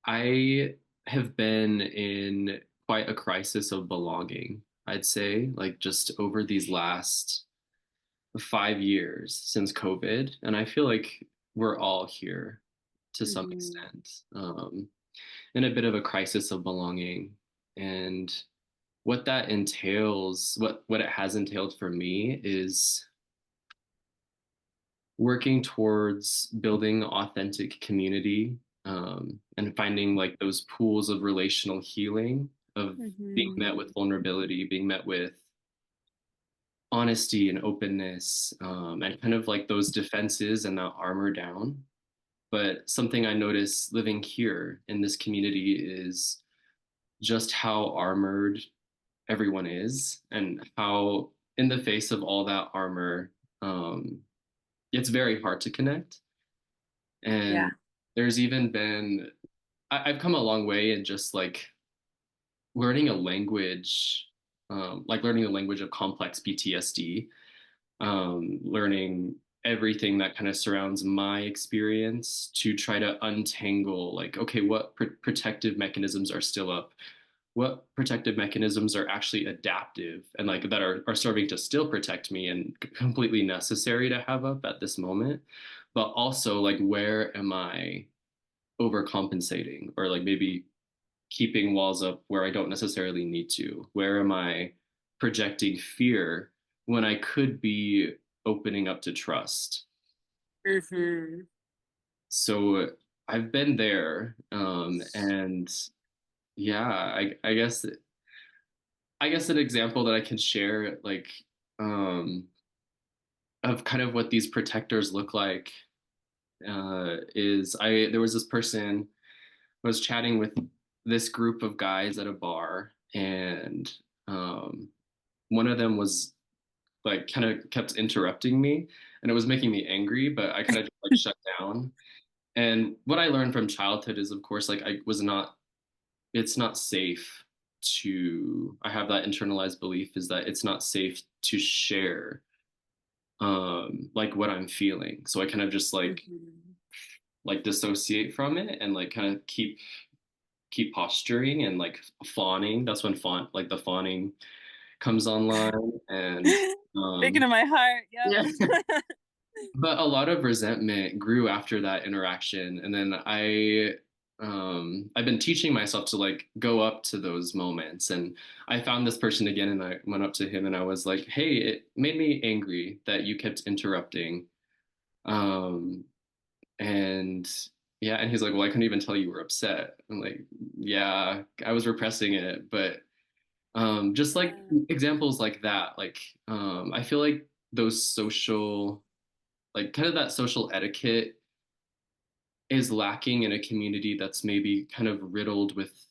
I have been in quite a crisis of belonging, I'd say, like just over these last 5 years since COVID. And I feel like we're all here to some Hmm. extent, in a bit of a crisis of belonging. And what that entails, what it has entailed for me is working towards building authentic community, and finding like those pools of relational healing, of being met with Hmm. vulnerability, being met with honesty and openness, and kind of like those defenses and that armor down. But something I notice living here in this community is just how armored everyone is, and how, in the face of all that armor, um, it's very hard to connect. Yeah. And there's even been, I've come a long way in just like learning a language, like learning the language of complex PTSD, learning everything that kind of surrounds my experience to try to untangle, like, okay, what protective mechanisms are still up? What protective mechanisms are actually adaptive and like that are serving to still protect me and completely necessary to have up at this moment? But also, like, where am I overcompensating, or like maybe keeping walls up where I don't necessarily need to? Where am I projecting fear when I could be opening up to trust? Hmm. So I've been there, and yeah, I guess an example that I can share, like, um, of kind of what these protectors look like, is I there was this person I was chatting with, this group of guys at a bar, and um, one of them was like kind of kept interrupting me, and it was making me angry, but I kind of just like shut down. And what I learned from childhood is, of course, like I was not, it's not safe to, I have that internalized belief is that it's not safe to share, like what I'm feeling. So I kind of just Hmm. like dissociate from it and like kind of keep posturing and like fawning. That's when like the fawning comes online. And Speaking um of my heart, yep. yeah. But a lot of resentment grew after that interaction. And then I've been teaching myself to like go up to those moments. And I found this person again, and I went up to him and I was like, "Hey, it made me angry that you kept interrupting." Um, and yeah, and he's like, "Well, I couldn't even tell you were upset." I'm like, "Yeah, I was repressing it." But just like Yeah. examples like that, like, I feel like those social, like kind of that social etiquette is lacking in a community that's maybe kind of riddled with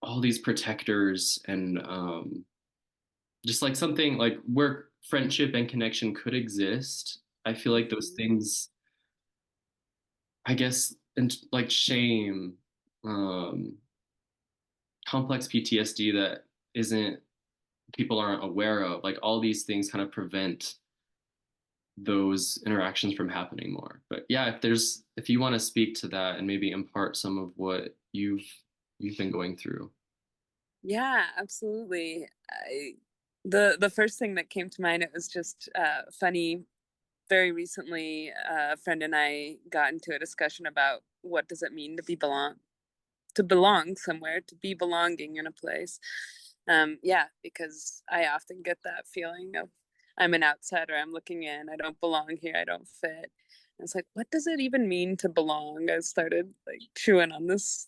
all these protectors, and just like something like where friendship and connection could exist. I feel like those Hmm. things, I guess, and like shame, um, complex PTSD that isn't, people aren't aware of, like all these things kind of prevent those interactions from happening more. But yeah, if you want to speak to that and maybe impart some of what you've been going through. Yeah, absolutely. The first thing that came to mind, it was just funny. Very recently, a friend and I got into a discussion about what does it mean to belong somewhere, to be belonging in a place. Yeah, because I often get that feeling of I'm an outsider, I'm looking in, I don't belong here, I don't fit. And it's like, what does it even mean to belong? I started like chewing on this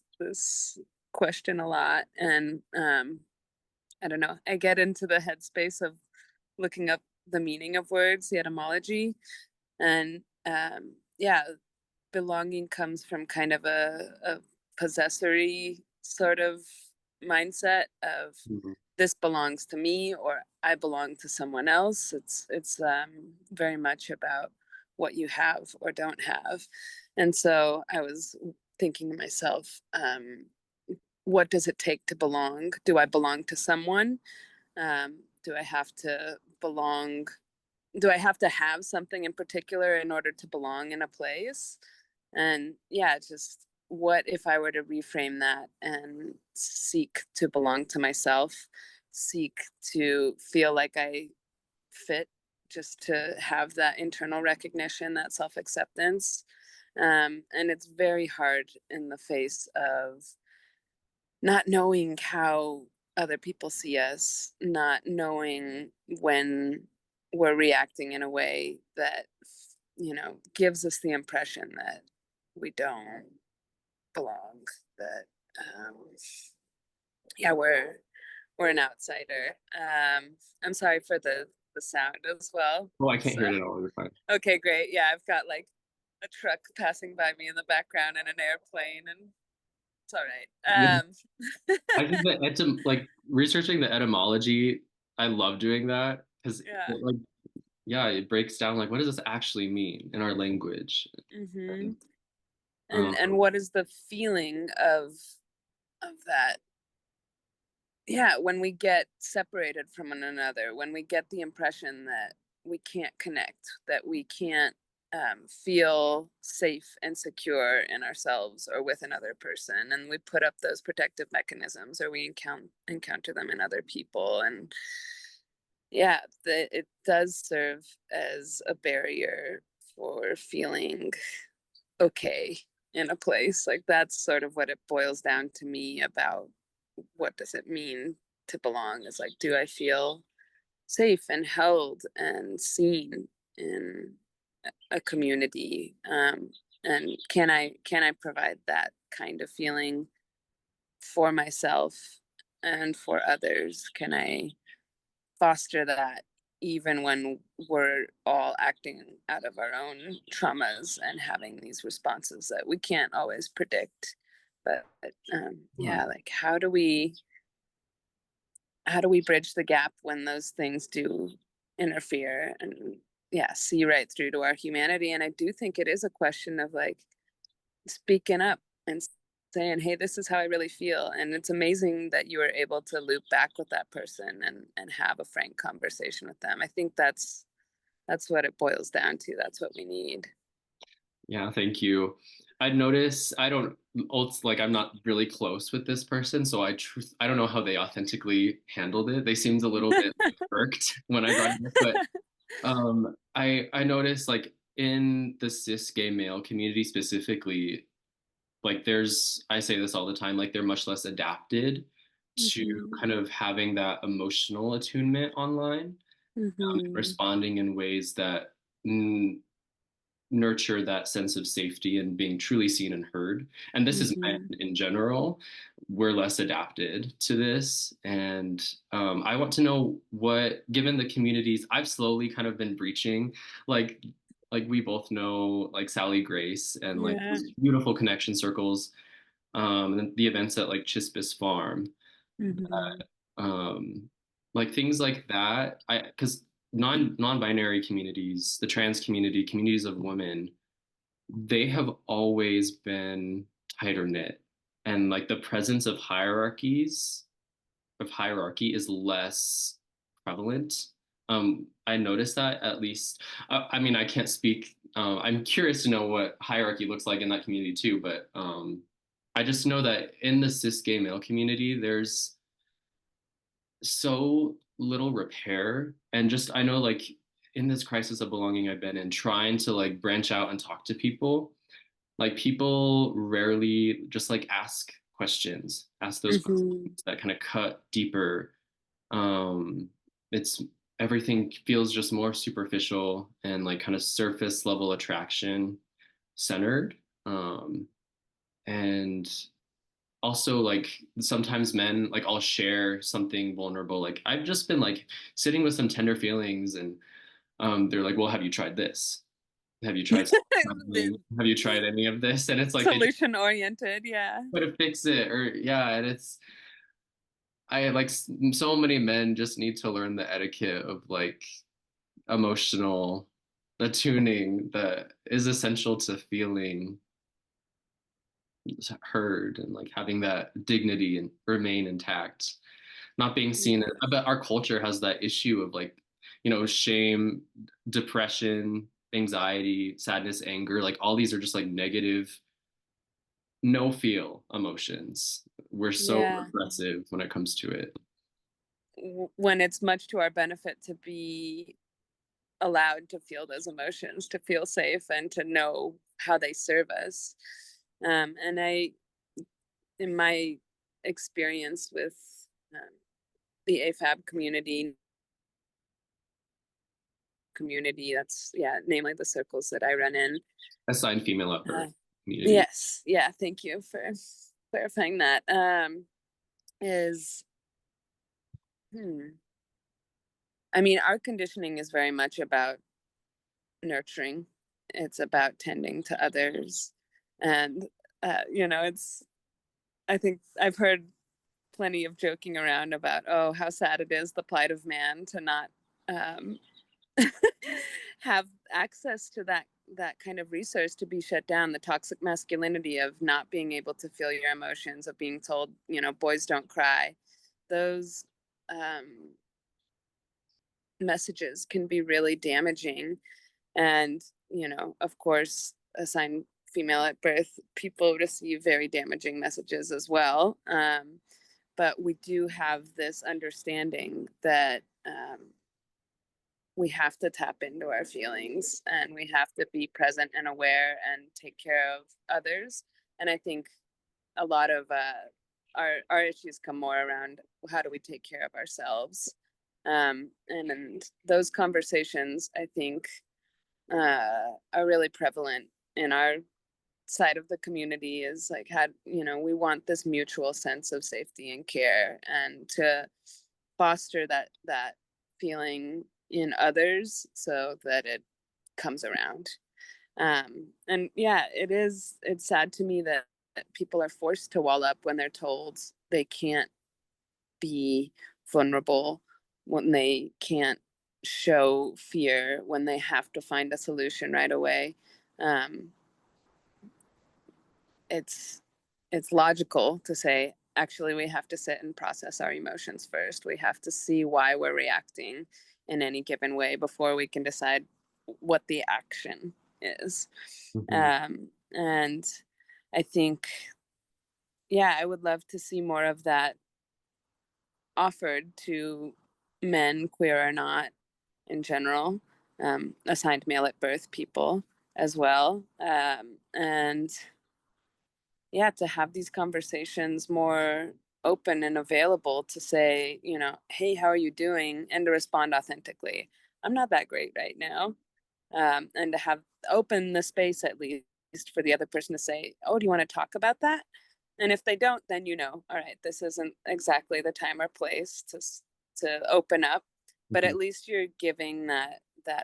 question a lot, and I don't know. I get into the headspace of looking up the meaning of words, the etymology, and yeah, belonging comes from kind of a possessory sort of mindset of Mhm. this belongs to me or I belong to someone else. It's very much about what you have or don't have. And so I was thinking to myself, what does it take to belong? Do I belong to someone? Do I have to belong? Do I have to have something in particular in order to belong in a place? And yeah, just what if I were to reframe that and seek to belong to myself, seek to feel like I fit, just to have that internal recognition, that self acceptance. And it's very hard in the face of not knowing how other people see us, not knowing when we're reacting in a way that, gives us the impression that we don't belong, that, um, yeah, we're an outsider. I'm sorry for the sound as well. Oh, I can't So hear it at all. You're fine. okay, great. Yeah, I've got like a truck passing by me in the background and an airplane, and it's all Yeah. right. I think that like researching the etymology, I love doing that because Yeah. like yeah, it breaks down like what does this actually mean in our language? Hmm. And, And um, what is the feeling of that? Yeah, when we get separated from one another, when we get the impression that we can't connect, that we can't feel safe and secure in ourselves or with another person, and we put up those protective mechanisms, or we encounter them in other people, and yeah, it does serve as a barrier for feeling okay in a place. Like that's sort of what it boils down to me about what does it mean to belong, is like, do I feel safe and held and seen in a community, and can I provide that kind of feeling for myself and for others? Can I foster that even when we're all acting out of our own traumas and having these responses that we can't always predict? But yeah, like how do we bridge the gap when those things do interfere, and yeah, see right through to our humanity? And I do think it is a question of like speaking up and saying, hey, this is how I really feel. And it's amazing that you were able to loop back with that person and have a frank conversation with them. I think that's what it boils down to. That's what we need. yeah, thank you. I'd notice I don't it's like I'm not really close with this person, so I don't know how they authentically handled it. They seemed a little bit like irked when I brought it up, but I noticed like in the cis gay male community specifically, like I say this all the time, like they're much less adapted to Hmm. kind of having that emotional attunement online, Hmm. responding in ways that nurture that sense of safety and being truly seen and heard. And this is men Hmm. in general. We're less adapted to this. And I want to know what, given the communities, I've slowly kind of been breaching, like, like we both know, like Sally Grace and like Yeah. those beautiful connection circles, and the events at like Chispis Farm, Hmm. um, like things like that. Because non-binary communities, the trans community, communities of women, they have always been tighter knit, and like the presence of hierarchy is less prevalent. I noticed that at least. I mean, I can't speak. I'm curious to know what hierarchy looks like in that community too, but I just know that in the cis gay male community, there's so little repair, and just I know like in this crisis of belonging I've been in, trying to like branch out and talk to people, like people rarely just like ask those Hmm. questions that kind of cut deeper. It's everything feels just more superficial and like kind of surface level attraction centered. And also like sometimes men, like I'll share something vulnerable, like I've just been like sitting with some tender feelings, and they're like, well, have you tried this? Have you tried something? Have you tried any of this? And it's like they just Solution oriented, yeah. try to fix it, or yeah. And it's I like so many men just need to learn the etiquette of like emotional attuning that is essential to feeling heard and like having that dignity and remain intact, not being seen. Yeah. I bet our culture has that issue of like, shame, depression, anxiety, sadness, anger, like all these are just like negative no feel emotions. We're so Yeah. repressive when it comes to it. When it's much to our benefit to be allowed to feel those emotions, to feel safe, and to know how they serve us. And in my experience with um, the AFAB community, that's, yeah, namely the circles that I run in. Assigned female at Uh, birth community. yes, yeah, thank you for clarifying that. Is hmm, I mean, our conditioning is very much about nurturing. It's about tending to others, and it's. I think I've heard plenty of joking around about, oh, how sad it is, the plight of man, to not um, have access to that kind of resource, to be shut down, the toxic masculinity of not being able to feel your emotions, of being told, boys don't cry. Those um, messages can be really damaging. And, of course, assigned female at birth people receive very damaging messages as well. But we do have this understanding that we have to tap into our feelings, and we have to be present and aware and take care of others. And I think a lot of our issues come more around, how do we take care of ourselves? And those conversations, I think, are really prevalent in our side of the community. Is like, had we want this mutual sense of safety and care, and to foster that feeling in others so that it comes around. And yeah, it's sad to me that people are forced to wall up when they're told they can't be vulnerable, when they can't show fear, when they have to find a solution right away. um, it's it's logical to say, actually, we have to sit and process our emotions first. We have to see why we're reacting in any given way before we can decide what the action is. Mhm. And I think, yeah, I would love to see more of that offered to men, queer or not, in general, assigned male at birth people as well. And yeah, to have these conversations more open and available, to say, hey, how are you doing? And to respond authentically. I'm not that great right now. And to have open the space, at least, for the other person to say, oh, do you want to talk about that? And if they don't, then, all right, this isn't exactly the time or place to open up. But Mhm. at least you're giving that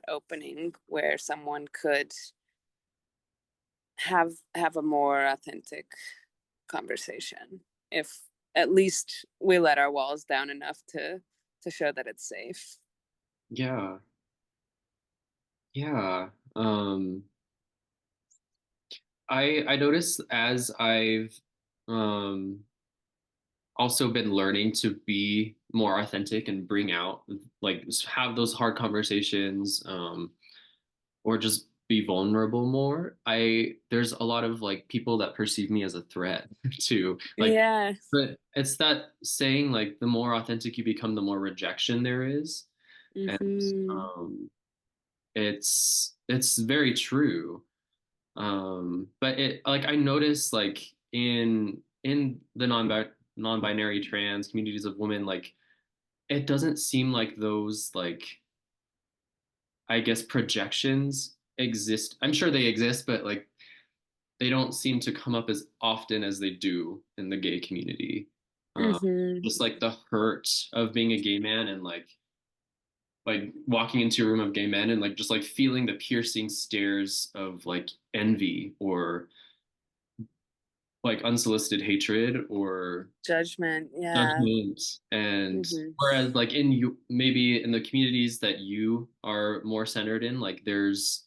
opening where someone could have a more authentic conversation, if at least we let our walls down enough to show that it's safe. Yeah, yeah. Um, I notice as I've um also been learning to be more authentic and bring out, like, have those hard conversations, or just be vulnerable more. I There's a lot of like people that perceive me as a threat too. Like, Yeah. but it's that saying, like, the more authentic you become, the more rejection there is. And Mm-hmm. it's very true. But it, like, I noticed, like, in the non-binary trans communities of women, like, it doesn't seem like those, like, I guess, projections exist. I'm sure they exist, but like, they don't seem to come up as often as they do in the gay community. Um, Mm-hmm. just like the hurt of being a gay man, and like walking into a room of gay men, and like just like feeling the piercing stares of like envy, or like unsolicited hatred, or Judgment, yeah. judgment. And Mm-hmm. whereas, like, in you, maybe in the communities that you are more centered in, like, there's,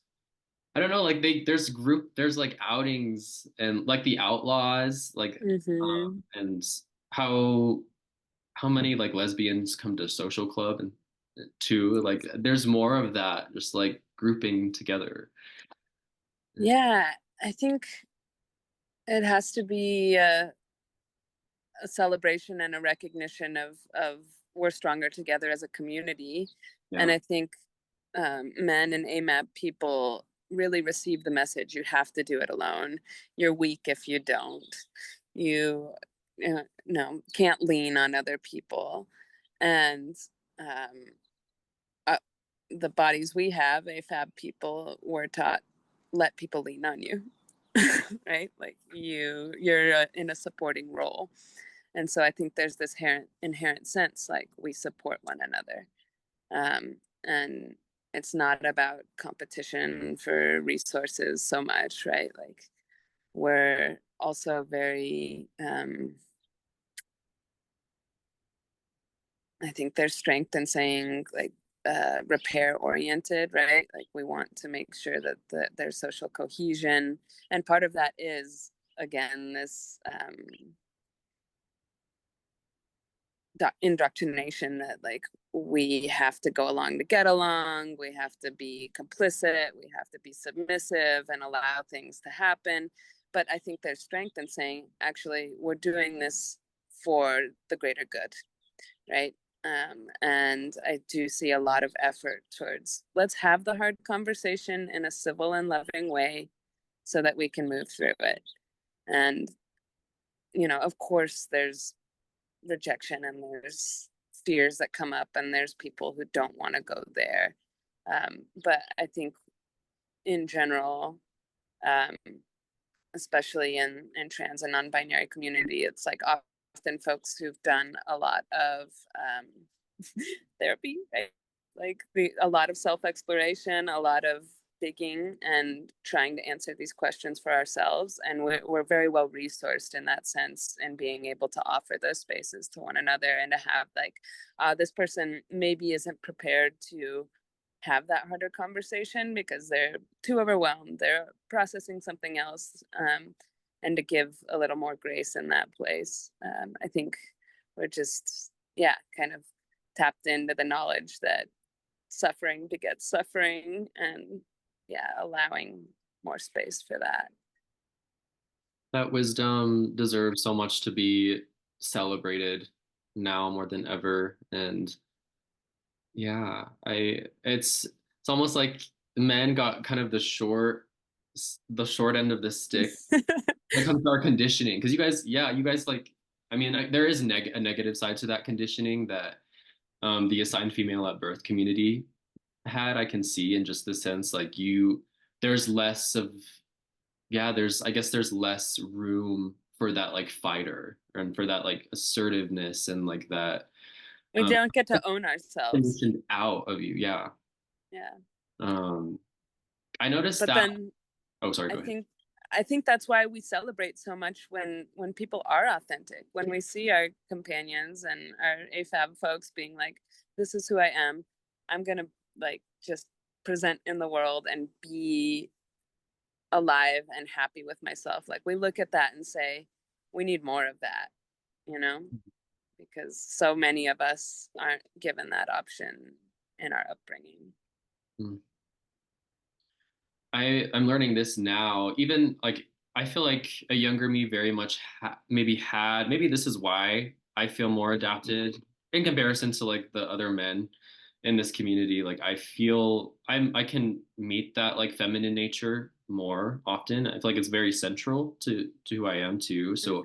I don't know, like, there's like outings, and like the outlaws, like, Mm-hmm. and how many like lesbians come to social club, and too, like, there's more of that, just like grouping together. Yeah, I think It has to be a celebration and a recognition of we're stronger together as a community. And Yeah. I think men and AMAB people really receive the message: you have to do it alone. You're weak if you don't. You, no, can't lean on other people. And um, uh, the bodies we have, AFAB people, were taught, let people lean on you, right? Like you're in a supporting role. And so I think there's this inherent sense like we support one another. And it's not about competition for resources so much, right? Like we're also very, I think there's strength in saying like repair oriented, right? Like we want to make sure that there's social cohesion. And part of that is, again, this indoctrination that like we have to go along to get along, we have to be complicit, we have to be submissive and allow things to happen. But I think there's strength in saying, actually, we're doing this for the greater good, right? And I do see a lot of effort towards, let's have the hard conversation in a civil and loving way so that we can move through it. And of course there's rejection and there's fears that come up and there's people who don't want to go there. But I think in general, um, especially in trans and non-binary community, it's like often folks who've done a lot of therapy, right? Like a lot of self-exploration, a lot of digging and trying to answer these questions for ourselves. And we're very well resourced in that sense, and being able to offer those spaces to one another and to have like, this person maybe isn't prepared to have that harder conversation because they're too overwhelmed, they're processing something else, and to give a little more grace in that place. I think we're just, yeah, kind of tapped into the knowledge that suffering begets suffering, and yeah, allowing more space for that. That wisdom deserves so much to be celebrated now more than ever. And yeah, it's almost like men got kind of the short end of the stick when it comes to our conditioning. Because you guys, yeah, you guys like, I mean, there is a negative side to that conditioning that the assigned female at birth community had. I can see in just the sense like there's less of, yeah, I guess there's less room for that like fighter and for that like assertiveness and like that We um don't get to own ourselves. conditioned out of you. Yeah. Yeah. Um, I noticed But that. then Oh, sorry, I go ahead. think I think that's why we celebrate so much when people are authentic. When we see our companions and our AFAB folks being like, "This is who I am. I'm gonna like just present in the world and be alive and happy with myself." Like we look at that and say, "We need more of that," you know, because so many of us aren't given that option in our upbringing. Mm. I'm learning this now. Even like I feel like a younger me very much maybe this is why I feel more adapted in comparison to like the other men in this community. Like I can meet that like feminine nature more often. I feel like it's very central to who I am too. So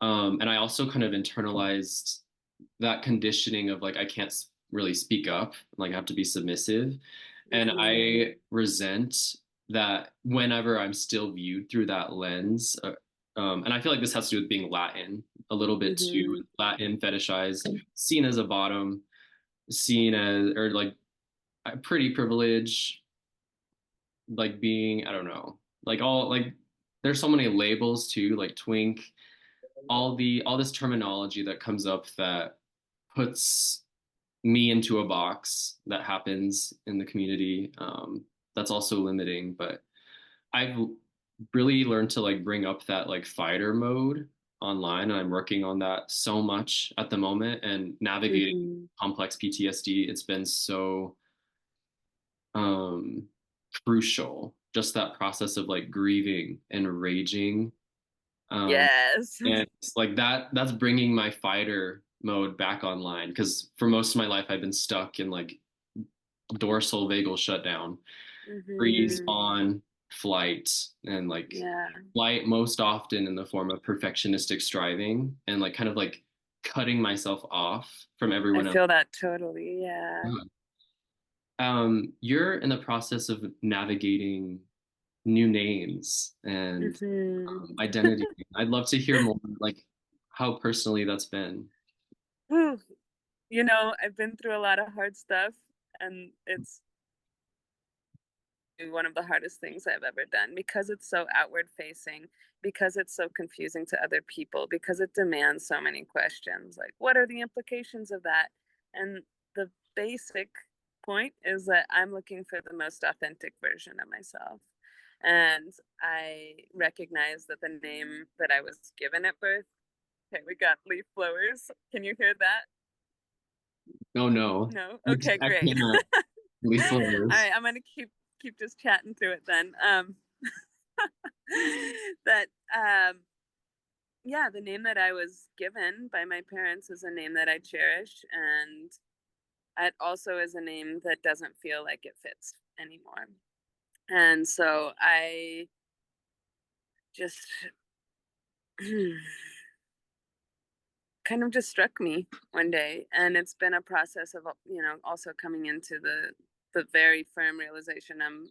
Mm-hmm. and I also kind of internalized that conditioning of like I can't really speak up, like I have to be submissive, and Mm-hmm. I resent that whenever I'm still viewed through that lens. And I feel like this has to do with being Latin a little bit too. Mm-hmm. Latin fetishized, seen as a bottom, seen as or like a pretty privilege, like being I don't know, like all like there's so many labels too, like twink, all this terminology that comes up that puts me into a box that happens in the community. That's also limiting, but I've really learned to like bring up that like fighter mode online, and I'm working on that so much at the moment and navigating Mm-hmm. complex PTSD. It's been so um crucial, just that process of like grieving and raging Yes. And it's like that's bringing my fighter mode back online because for most of my life I've been stuck in like dorsal vagal shutdown, freeze Hmm. on flight, and like Yeah, flight most often in the form of perfectionistic striving and like kind of like cutting myself off from I everyone else. feel that totally. Yeah. You're in the process of navigating new names and Hmm. identity. I'd love to hear more, like how personally that's been. Whew. I've been through a lot of hard stuff, and it's one of the hardest things I've ever done because it's so outward facing, because it's so confusing to other people, because it demands so many questions. Like, what are the implications of that? And the basic point is that I'm looking for the most authentic version of myself. And I recognize that the name that I was given at birth, okay, we got leaf blowers. Can you hear that? Oh no, No? Okay, I great. cannot. Leaf All blowers. right, I'm gonna keep just chatting through it then. That yeah, the name that I was given by my parents is a name that I cherish, and it also is a name that doesn't feel like it fits anymore. And so I just kind of just struck me one day, and it's been a process of also coming into the very firm realization I'm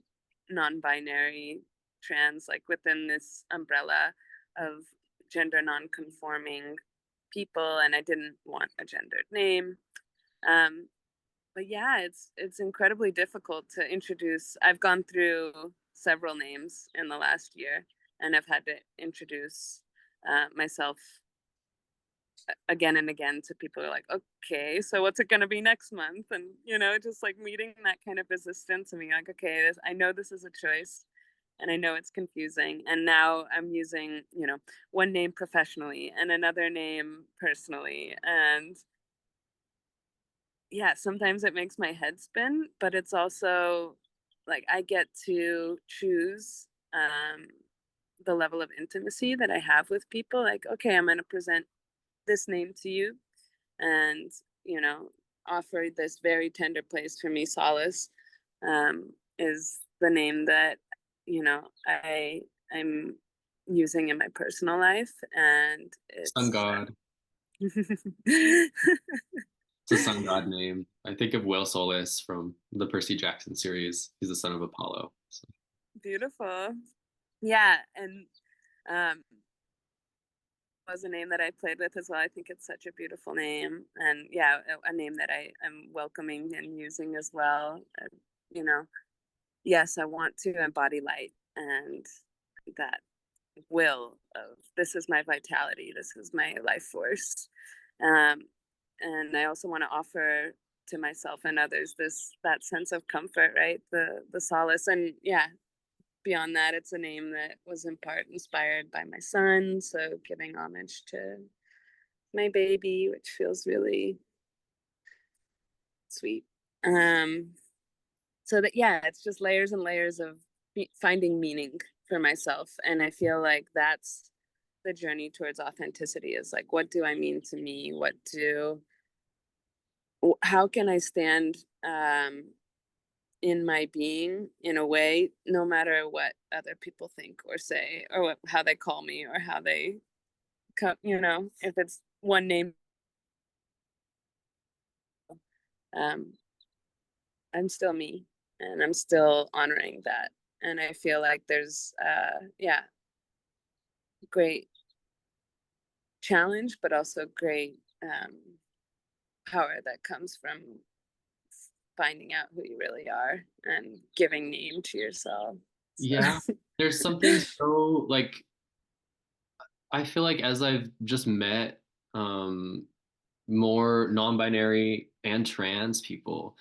non-binary, trans, like within this umbrella of gender non-conforming people, and I didn't want a gendered name. um but yeah, it's incredibly difficult to introduce. I've gone through several names in the last year, and I've had to introduce myself again and again to people who are like, okay, so what's it going to be next month? And, just like meeting that kind of resistance and being like, okay, I know this is a choice, and I know it's confusing. And now I'm using, one name professionally and another name personally. And yeah, sometimes it makes my head spin, but it's also like I get to choose the level of intimacy that I have with people. Like, okay, I'm going to present this name to you, and you know offer this very tender place for me. Solace is the name that I'm using in my personal life, and Sun it's God. It's a sun god name. I think of Will Solace from the Percy Jackson series. He's the son of Apollo. So, beautiful. Yeah, and um was a name that I played with as well. I think it's such a beautiful name, and yeah, a name that I am welcoming and using as well. You know, yes, I want to embody light and that will of this is my vitality, this is my life force. Um, and I also want to offer to myself and others that sense of comfort, right? The solace. And yeah, beyond that, it's a name that was in part inspired by my son, so giving homage to my baby, which feels really sweet. Um, so that yeah, it's just layers and layers of finding meaning for myself, and I feel like that's the journey towards authenticity. Is like, what do I mean to me? How can I stand in my being in a way, no matter what other people think or say, or how they call me, or how they if it's one name. um I'm still me, and I'm still honoring that. And I feel like there's yeah, great challenge, but also great power that comes from finding out who you really are and giving name to yourself. So yeah, there's something so like I feel like as I've just met more non-binary and trans people,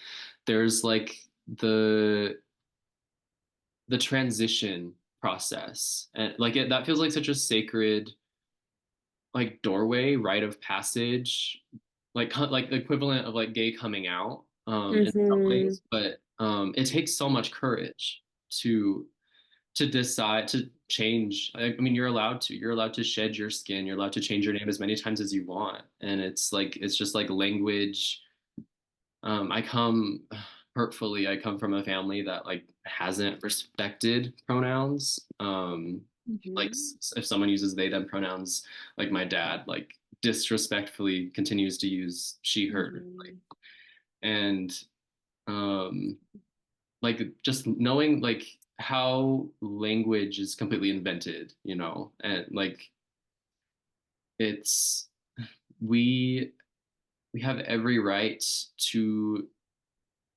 there's like the transition process, and like that feels like such a sacred like doorway, rite of passage, like the equivalent of like gay coming out in some hmm. ways, but it takes so much courage to to decide to change. I mean, you're allowed to shed your skin. You're allowed to change your name as many times as you want. And it's just like language. I come hurtfully, I come from a family that like hasn't respected pronouns. Like Mhm. if someone uses they them pronouns, like my dad, like disrespectfully continues to use she her. Like, Mhm. and um like just knowing like how language is completely invented, you know, and like it's we we have every right to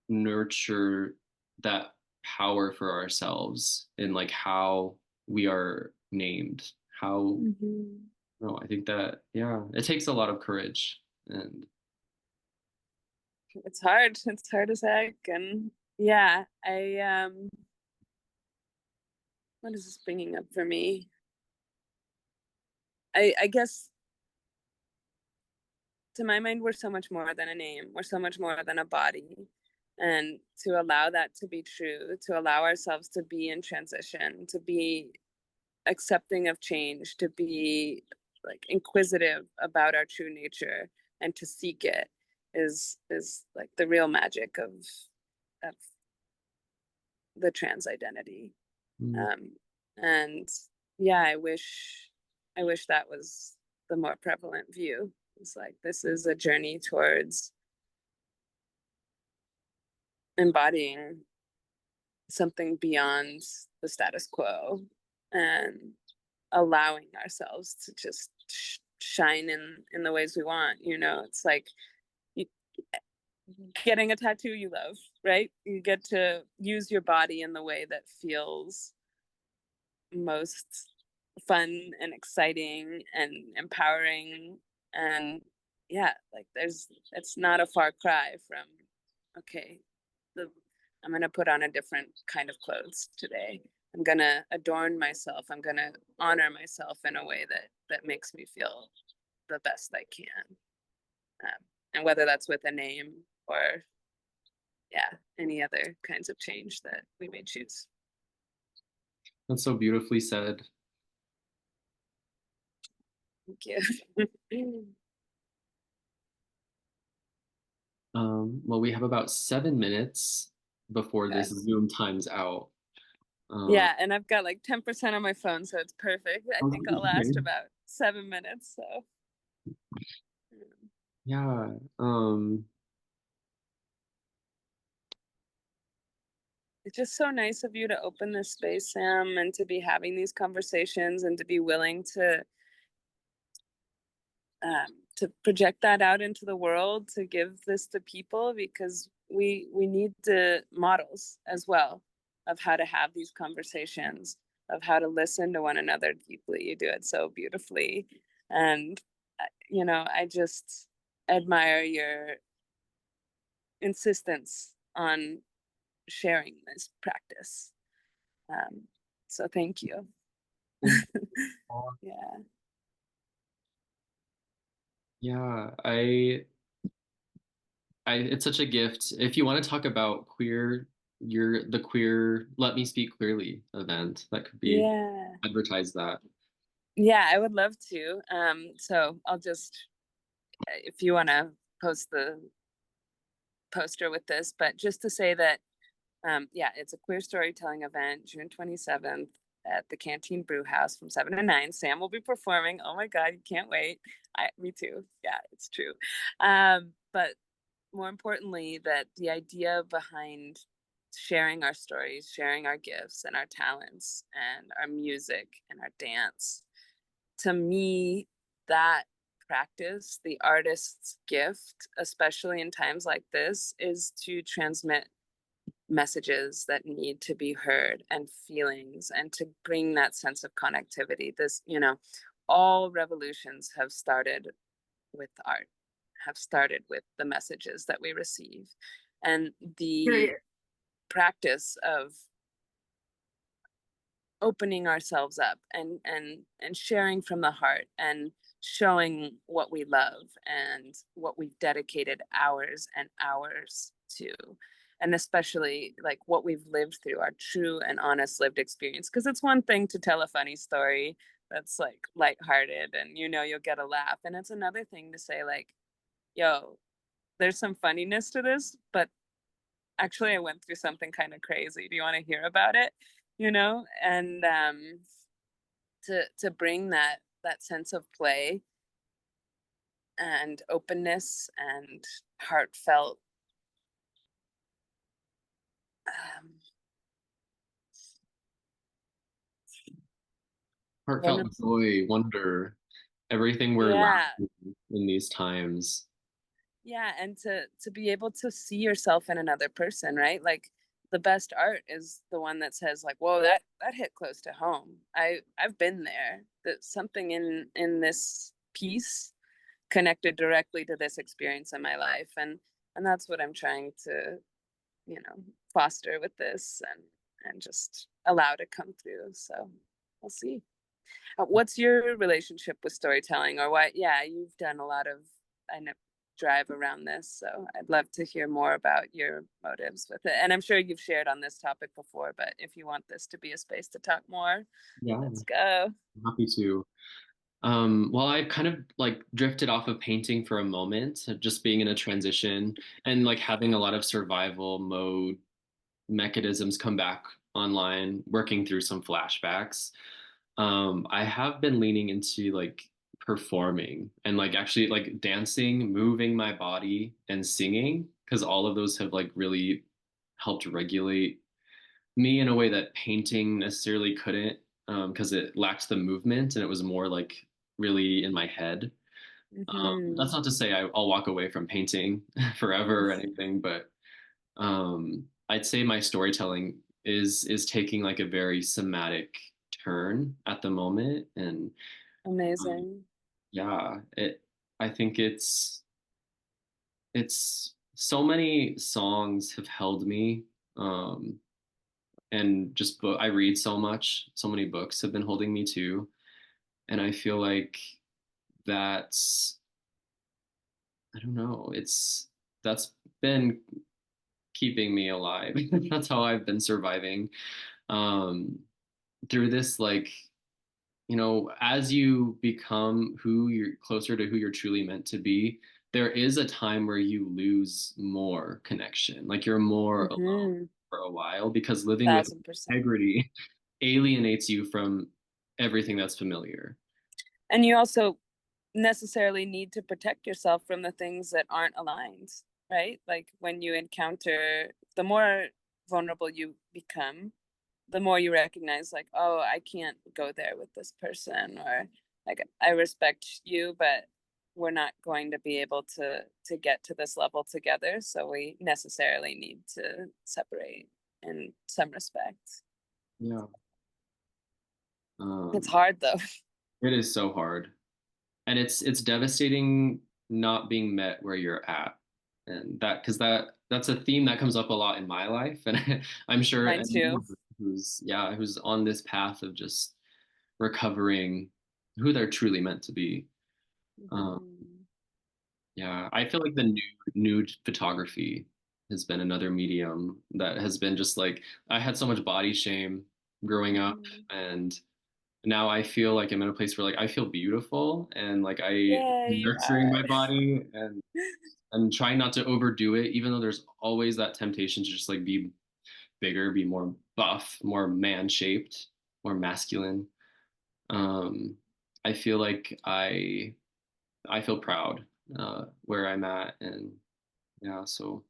nurture that power for ourselves in like how we are named. How Mhm. no, I think that yeah, it takes a lot of courage and It's hard. It's hard as heck. And yeah, what is this bringing up for me? I guess to my mind, we're so much more than a name. We're so much more than a body. And to allow that to be true, to allow ourselves to be in transition, to be accepting of change, to be like inquisitive about our true nature and to seek it is like the real magic of the trans identity. mm, Um, and yeah, I wish that was the more prevalent view. It's like this is a journey towards embodying something beyond the status quo and allowing ourselves to just shine in the ways we want. It's like you, getting a tattoo you love, right? You get to use your body in the way that feels most fun and exciting and empowering. And yeah, like it's not a far cry from, okay, the I'm gonna put on a different kind of clothes today. I'm gonna adorn myself. I'm gonna honor myself in a way that makes me feel the best I can. And whether that's with a name or yeah, any other kinds of change that we may choose. that's so beautifully said. Thank you. Well, we have about 7 minutes before this Okay. Zoom times out. Uh, Yeah, and I've got like 10% on my phone, so it's perfect. I think I'll last about 7 minutes. So yeah. it's just so nice of you to open this space, Sam, and to be having these conversations and to be willing to project that out into the world, to give this to people, because we need the models as well of how to have these conversations, of how to listen to one another deeply. You do it so beautifully, and I just admire your insistence on sharing this practice. Um, so thank you. Thank Yeah. Yeah, it's such a gift. If you want to talk about the queer Let Me Speak Clearly event, that could be Yeah. advertise that. Yeah, I would love to. So I'll just, if you want to post the poster with this, but just to say that, yeah, it's a queer storytelling event, June 27th at the Canteen Brew House from 7 to 9. Sam will be performing. Oh my God, you can't wait. Me too. Yeah, it's true. But more importantly, that the idea behind sharing our stories, sharing our gifts and our talents and our music and our dance, to me, that practice, the artist's gift, especially in times like this, is to transmit messages that need to be heard and feelings and to bring that sense of connectivity. All revolutions have started with art, have started with the messages that we receive. And the practice of opening ourselves up and sharing from the heart and showing what we love and what we've dedicated hours and hours to, and especially like what we've lived through, our true and honest lived experience. Because it's one thing to tell a funny story that's like lighthearted and you'll get a laugh, and it's another thing to say like, yo, there's some funniness to this, but actually I went through something kind of crazy. Do you want to hear about it? And to bring that sense of play and openness and heartfelt um, Heartfelt vulnerable. joy, wonder, everything we're Yeah, lacking in these times. yeah, and to be able to see yourself in another person, right? Like the best art is the one that says like, whoa, that hit close to home. I've been there. That something in this piece connected directly to this experience in my life, and that's what I'm trying to foster with this, and just allow to come through. So we'll see. What's your relationship with storytelling, or what? Yeah, you've done a lot of, I know, drive around this, so I'd love to hear more about your motives with it. And I'm sure you've shared on this topic before, but if you want this to be a space to talk more, Yeah, let's I'm go. happy to. Well, I kind of like drifted off of painting for a moment, just being in a transition and like having a lot of survival mode mechanisms come back online, working through some flashbacks. I have been leaning into like performing and like actually like dancing, moving my body and singing, because all of those have like really helped regulate me in a way that painting necessarily couldn't, because it lacked the movement and it was more like really in my head. That's Mm-hmm. not to say I'll walk away from painting forever or anything, but I'd say my storytelling is taking like a very somatic turn at the moment, and um, Amazing. yeah, I think it's so many songs have held me, um, and just I read so much, so many books have been holding me too, and I feel like that's I don't know, that's been keeping me alive. That's how I've been surviving. Um, through this, like, as you become who you're closer to who you're truly meant to be, there is a time where you lose more connection. Like you're more alone Mm-hmm. for a while because living with 1,000%. integrity alienates you from everything that's familiar. And you also necessarily need to protect yourself from the things that aren't aligned, right? Like when you encounter, the more vulnerable you become, the more you recognize, like, oh, I can't go there with this person, or like, I respect you, but we're not going to be able to get to this level together. So we necessarily need to separate in some respects. Yeah. It's Um, hard though. it is so hard. And it's devastating not being met where you're at. And because that's a theme that comes up a lot in my life. And I'm sure Mine anyone too. who's on this path of just recovering who they're truly meant to be. Um, Mm-hmm. yeah, I feel like the nude photography has been another medium that has been just like I had so much body shame growing up, Mm-hmm. and now I feel like I'm in a place where like I feel beautiful and like I'm Yeah, you nurturing are. my body and trying not to overdo it, even though there's always that temptation to just like be bigger, be more buff, more man shaped, more masculine. Um, I feel like I feel proud where I'm at, and yeah, so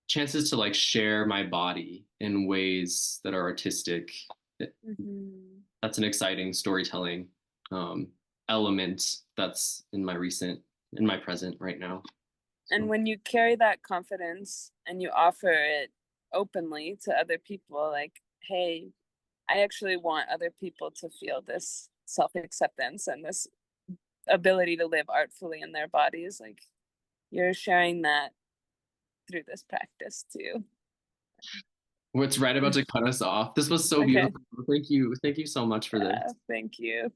chances to like share my body in ways that are artistic. Mm-hmm. That's an exciting storytelling um, element that's in my present right now. And So when you carry that confidence and you offer it openly to other people, like, hey, I actually want other people to feel this self acceptance and this ability to live artfully in their bodies, like, you're sharing that through this practice too. what's right about to cut us off. This was so Okay. beautiful. Thank you. Thank you so much for this. Thank you.